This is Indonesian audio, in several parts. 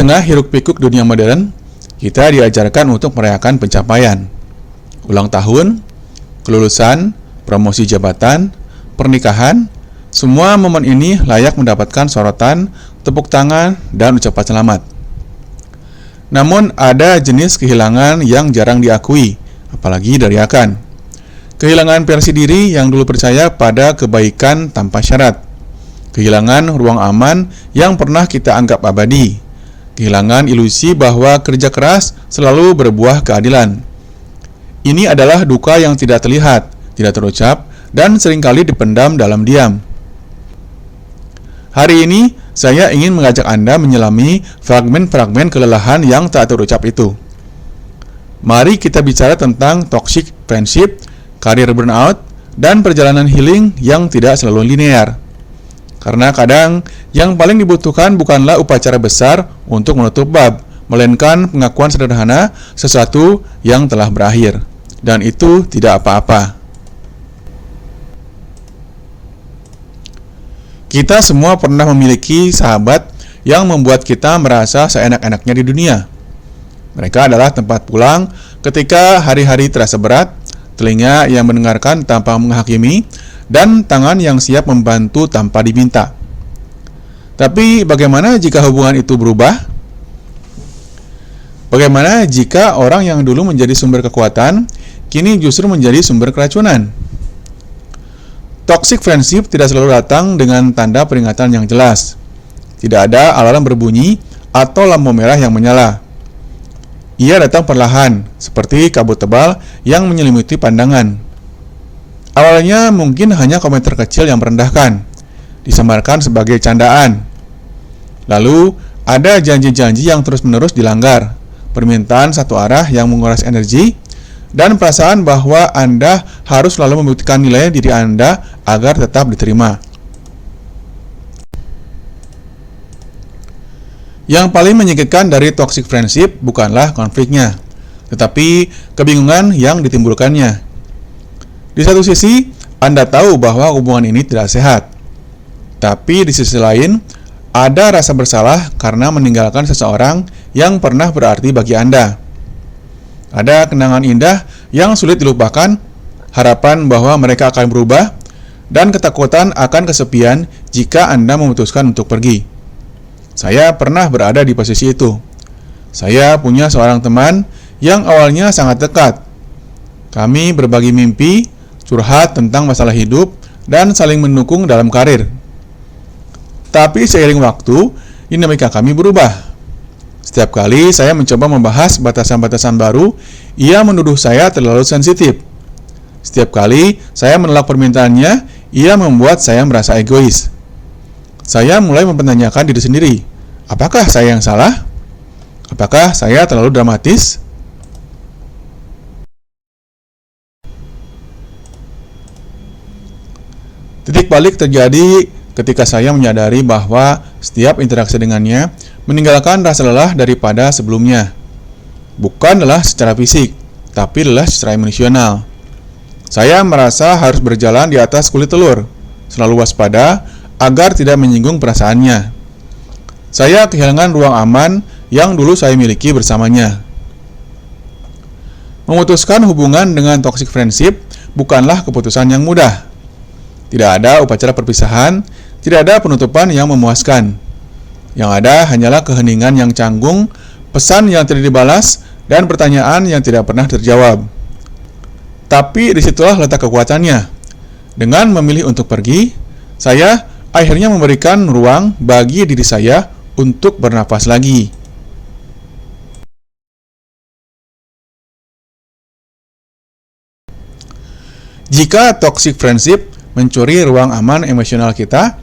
tengah hiruk-pikuk dunia modern, kita diajarkan untuk merayakan pencapaian. Ulang tahun, kelulusan, promosi jabatan, pernikahan, semua momen ini layak mendapatkan sorotan, tepuk tangan, dan ucapan selamat. Namun ada jenis kehilangan yang jarang diakui, apalagi diriakan. Kehilangan versi diri yang dulu percaya pada kebaikan tanpa syarat. Kehilangan ruang aman yang pernah kita anggap abadi. Kehilangan ilusi bahwa kerja keras selalu berbuah keadilan. Ini adalah duka yang tidak terlihat, tidak terucap, dan seringkali dipendam dalam diam. Hari ini, saya ingin mengajak Anda menyelami fragmen-fragmen kelelahan yang tak terucap itu. Mari kita bicara tentang toxic friendship, karir burnout, dan perjalanan healing yang tidak selalu linear. Karena kadang yang paling dibutuhkan bukanlah upacara besar untuk menutup bab, melainkan pengakuan sederhana sesuatu yang telah berakhir. Dan itu tidak apa-apa. Kita semua pernah memiliki sahabat yang membuat kita merasa seenak-enaknya di dunia. Mereka adalah tempat pulang ketika hari-hari terasa berat, telinga yang mendengarkan tanpa menghakimi, dan tangan yang siap membantu tanpa diminta. Tapi bagaimana jika hubungan itu berubah? Bagaimana jika orang yang dulu menjadi sumber kekuatan, kini justru menjadi sumber keracunan? Toxic friendship tidak selalu datang dengan tanda peringatan yang jelas. Tidak ada alarm berbunyi atau lampu merah yang menyala. Ia datang perlahan, seperti kabut tebal yang menyelimuti pandangan. Awalnya mungkin hanya komentar kecil yang merendahkan, disamarkan sebagai candaan. Lalu ada janji-janji yang terus-menerus dilanggar, permintaan satu arah yang menguras energi, dan perasaan bahwa Anda harus selalu membuktikan nilai diri Anda agar tetap diterima. Yang paling menyakitkan dari toxic friendship bukanlah konfliknya, tetapi kebingungan yang ditimbulkannya. Di satu sisi, Anda tahu bahwa hubungan ini tidak sehat. Tapi di sisi lain, ada rasa bersalah karena meninggalkan seseorang yang pernah berarti bagi Anda. Ada kenangan indah yang sulit dilupakan, harapan bahwa mereka akan berubah, dan ketakutan akan kesepian jika Anda memutuskan untuk pergi. Saya pernah berada di posisi itu. Saya punya seorang teman yang awalnya sangat dekat. Kami berbagi mimpi, curhat tentang masalah hidup, dan saling mendukung dalam karir. Tapi seiring waktu, dinamika kami berubah. Setiap kali saya mencoba membahas batasan-batasan baru, ia menuduh saya terlalu sensitif. Setiap kali saya menolak permintaannya, ia membuat saya merasa egois. Saya mulai mempertanyakan diri sendiri, apakah saya yang salah? Apakah saya terlalu dramatis? Titik balik terjadi ketika saya menyadari bahwa setiap interaksi dengannya meninggalkan rasa lelah daripada sebelumnya. Bukan lelah secara fisik, tapi lelah secara emosional. Saya merasa harus berjalan di atas kulit telur, selalu waspada agar tidak menyinggung perasaannya. Saya kehilangan ruang aman yang dulu saya miliki bersamanya. Memutuskan hubungan dengan toxic friendship bukanlah keputusan yang mudah. Tidak ada upacara perpisahan, tidak ada penutupan yang memuaskan. Yang ada hanyalah keheningan yang canggung, pesan yang tidak dibalas, dan pertanyaan yang tidak pernah terjawab. Tapi disitulah letak kekuatannya. Dengan memilih untuk pergi, saya akhirnya memberikan ruang bagi diri saya untuk bernafas lagi. Jika toxic friendship mencuri ruang aman emosional kita,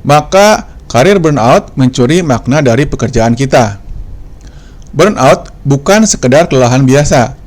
maka karir burnout mencuri makna dari pekerjaan kita. Burnout bukan sekedar kelelahan biasa.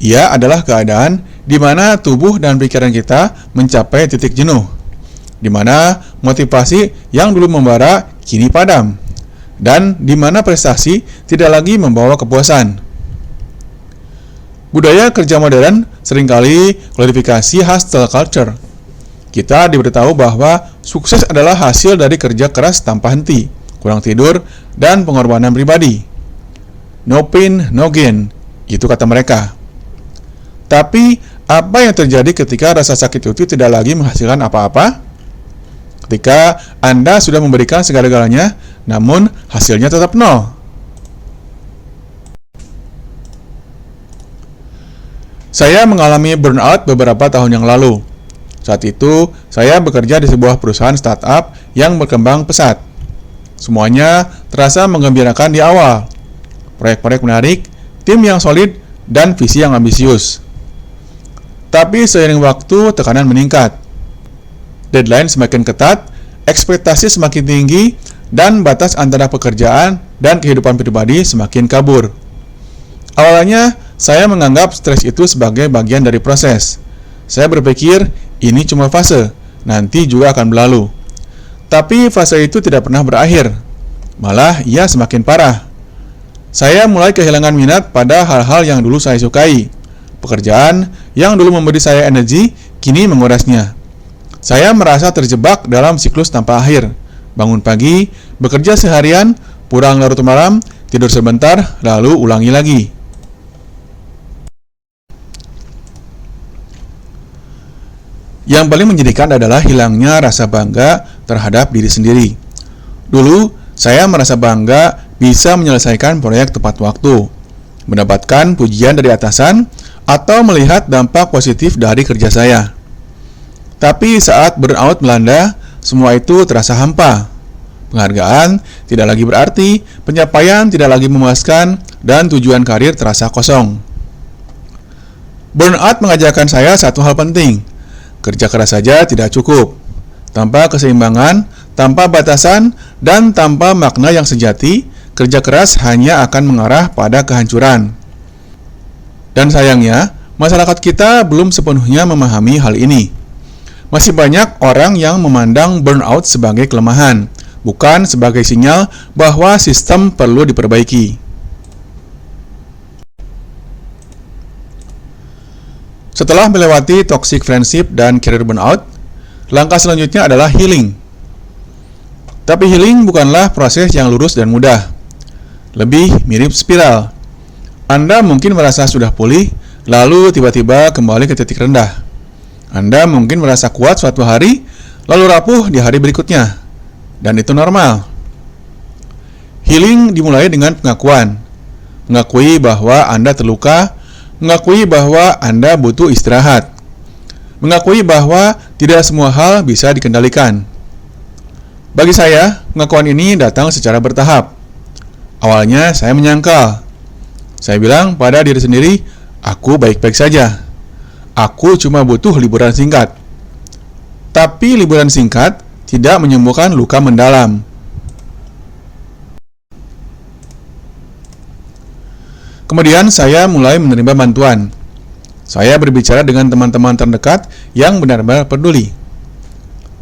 Ia adalah keadaan di mana tubuh dan pikiran kita mencapai titik jenuh, di mana motivasi yang dulu membara kini padam, dan di mana prestasi tidak lagi membawa kepuasan. Budaya kerja modern seringkali glorifikasi hustle culture. Kita diberitahu bahwa sukses adalah hasil dari kerja keras tanpa henti, kurang tidur, dan pengorbanan pribadi. No pain, no gain, itu kata mereka. Tapi, apa yang terjadi ketika rasa sakit itu tidak lagi menghasilkan apa-apa? Ketika Anda sudah memberikan segala-galanya, namun hasilnya tetap nol. Saya mengalami burnout beberapa tahun yang lalu. Saat itu, saya bekerja di sebuah perusahaan startup yang berkembang pesat. Semuanya terasa menggembirakan di awal. Proyek-proyek menarik, tim yang solid, dan visi yang ambisius. Tapi seiring waktu, tekanan meningkat. Deadline semakin ketat, ekspektasi semakin tinggi, dan batas antara pekerjaan dan kehidupan pribadi semakin kabur. Awalnya, saya menganggap stres itu sebagai bagian dari proses. Saya berpikir, ini cuma fase, nanti juga akan berlalu. Tapi fase itu tidak pernah berakhir. Malah, ia semakin parah. Saya mulai kehilangan minat pada hal-hal yang dulu saya sukai. Pekerjaan yang dulu memberi saya energi, kini mengurasnya. Saya merasa terjebak dalam siklus tanpa akhir. Bangun pagi, bekerja seharian, pulang larut malam, tidur sebentar, lalu ulangi lagi. Yang paling menyedihkan adalah hilangnya rasa bangga terhadap diri sendiri. Dulu, saya merasa bangga bisa menyelesaikan proyek tepat waktu, mendapatkan pujian dari atasan, atau melihat dampak positif dari kerja saya. Tapi saat burnout melanda, semua itu terasa hampa. Penghargaan tidak lagi berarti, pencapaian tidak lagi memuaskan, dan tujuan karir terasa kosong. Burnout mengajarkan saya satu hal penting. Kerja keras saja tidak cukup. Tanpa keseimbangan, tanpa batasan, dan tanpa makna yang sejati, kerja keras hanya akan mengarah pada kehancuran. Dan sayangnya, masyarakat kita belum sepenuhnya memahami hal ini. Masih banyak orang yang memandang burnout sebagai kelemahan, bukan sebagai sinyal bahwa sistem perlu diperbaiki. Setelah melewati toxic friendship dan career burnout, langkah selanjutnya adalah healing. Tapi healing bukanlah proses yang lurus dan mudah. Lebih mirip spiral. Anda mungkin merasa sudah pulih, lalu tiba-tiba kembali ke titik rendah. Anda mungkin merasa kuat suatu hari, lalu rapuh di hari berikutnya. Dan itu normal. Healing dimulai dengan pengakuan. Mengakui bahwa Anda terluka, mengakui bahwa Anda butuh istirahat, mengakui bahwa tidak semua hal bisa dikendalikan. Bagi saya, pengakuan ini datang secara bertahap. Awalnya saya menyangkal. Saya bilang pada diri sendiri, aku baik-baik saja. Aku cuma butuh liburan singkat. Tapi liburan singkat tidak menyembuhkan luka mendalam. Kemudian saya mulai menerima bantuan. Saya berbicara dengan teman-teman terdekat yang benar-benar peduli.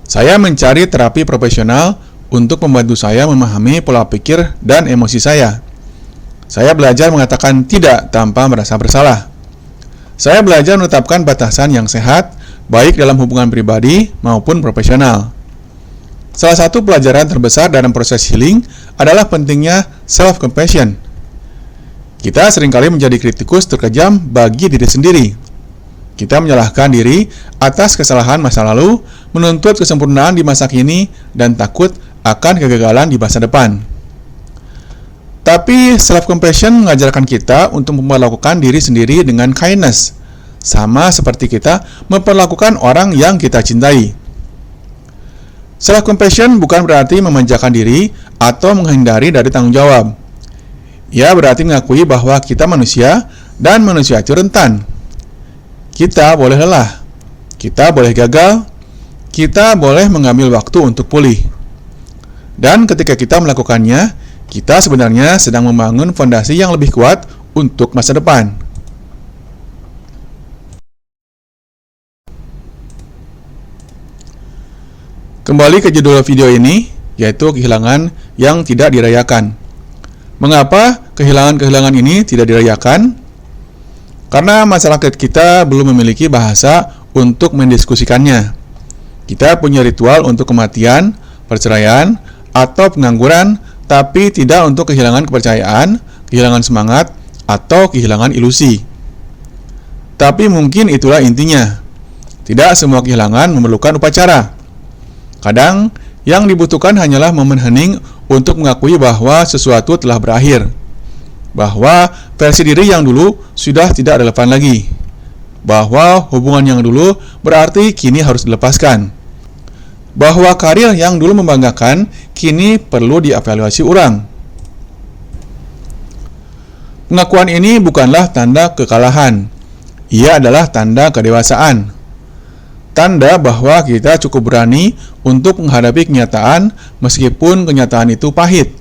Saya mencari terapi profesional untuk membantu saya memahami pola pikir dan emosi saya. Saya belajar mengatakan tidak tanpa merasa bersalah. Saya belajar menetapkan batasan yang sehat, baik dalam hubungan pribadi maupun profesional. Salah satu pelajaran terbesar dalam proses healing adalah pentingnya self-compassion. Kita seringkali menjadi kritikus terkejam bagi diri sendiri. Kita menyalahkan diri atas kesalahan masa lalu, menuntut kesempurnaan di masa kini, dan takut akan kegagalan di masa depan. Tapi self-compassion mengajarkan kita untuk memperlakukan diri sendiri dengan kindness, sama seperti kita memperlakukan orang yang kita cintai. Self-compassion bukan berarti memanjakan diri atau menghindari dari tanggung jawab. Ia berarti mengakui bahwa kita manusia dan manusia itu rentan. Kita boleh lelah, kita boleh gagal, kita boleh mengambil waktu untuk pulih. Dan ketika kita melakukannya, kita sebenarnya sedang membangun fondasi yang lebih kuat untuk masa depan. Kembali ke judul video ini, yaitu kehilangan yang tidak dirayakan. Mengapa kehilangan-kehilangan ini tidak dirayakan? Karena masyarakat kita belum memiliki bahasa untuk mendiskusikannya. Kita punya ritual untuk kematian, perceraian, atau pengangguran, tapi tidak untuk kehilangan kepercayaan, kehilangan semangat, atau kehilangan ilusi. Tapi mungkin itulah intinya. Tidak semua kehilangan memerlukan upacara. Kadang, yang dibutuhkan hanyalah momen hening untuk mengakui bahwa sesuatu telah berakhir. Bahwa versi diri yang dulu sudah tidak relevan lagi. Bahwa hubungan yang dulu berarti kini harus dilepaskan. Bahwa karir yang dulu membanggakan kini perlu dievaluasi ulang. Pengakuan ini bukanlah tanda kekalahan. Ia adalah tanda kedewasaan. Tanda bahwa kita cukup berani untuk menghadapi kenyataan meskipun kenyataan itu pahit.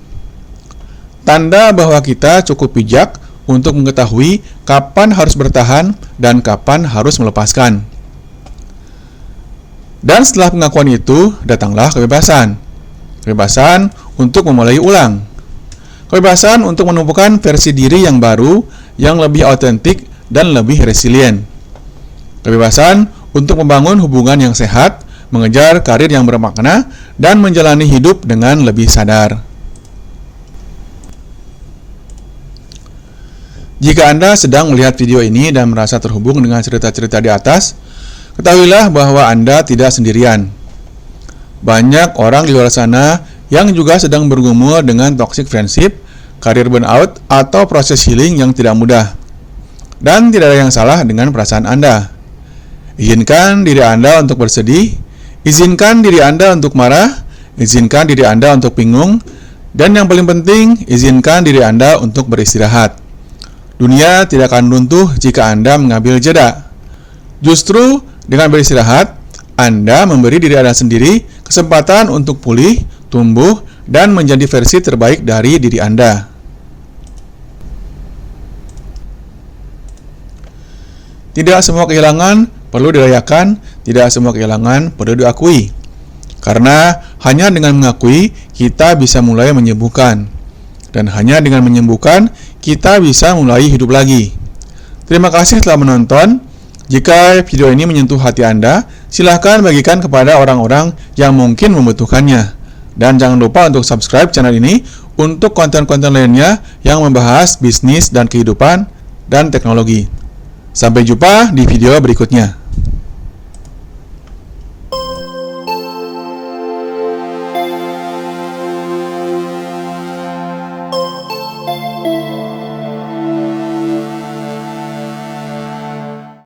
Tanda bahwa kita cukup bijak untuk mengetahui kapan harus bertahan dan kapan harus melepaskan. Dan setelah pengakuan itu, datanglah kebebasan. Kebebasan untuk memulai ulang. Kebebasan untuk menemukan versi diri yang baru, yang lebih autentik dan lebih resilient. Kebebasan untuk membangun hubungan yang sehat, mengejar karir yang bermakna, dan menjalani hidup dengan lebih sadar. Jika Anda sedang melihat video ini dan merasa terhubung dengan cerita-cerita di atas, ketahuilah bahwa Anda tidak sendirian. Banyak orang di luar sana yang juga sedang bergumul dengan toxic friendship, karir burnout, atau proses healing yang tidak mudah. Dan tidak ada yang salah dengan perasaan Anda. Izinkan diri Anda untuk bersedih, izinkan diri Anda untuk marah, izinkan diri Anda untuk bingung, dan yang paling penting, izinkan diri Anda untuk beristirahat. Dunia tidak akan runtuh jika Anda mengambil jeda. Justru dengan beristirahat, Anda memberi diri Anda sendiri kesempatan untuk pulih, tumbuh, dan menjadi versi terbaik dari diri Anda. Tidak semua kehilangan perlu dirayakan, tidak semua kehilangan perlu diakui. Karena hanya dengan mengakui, kita bisa mulai menyembuhkan. Dan hanya dengan menyembuhkan, kita bisa mulai hidup lagi. Terima kasih telah menonton. Jika video ini menyentuh hati Anda, silahkan bagikan kepada orang-orang yang mungkin membutuhkannya. Dan jangan lupa untuk subscribe channel ini untuk konten-konten lainnya yang membahas bisnis dan kehidupan dan teknologi. Sampai jumpa di video berikutnya.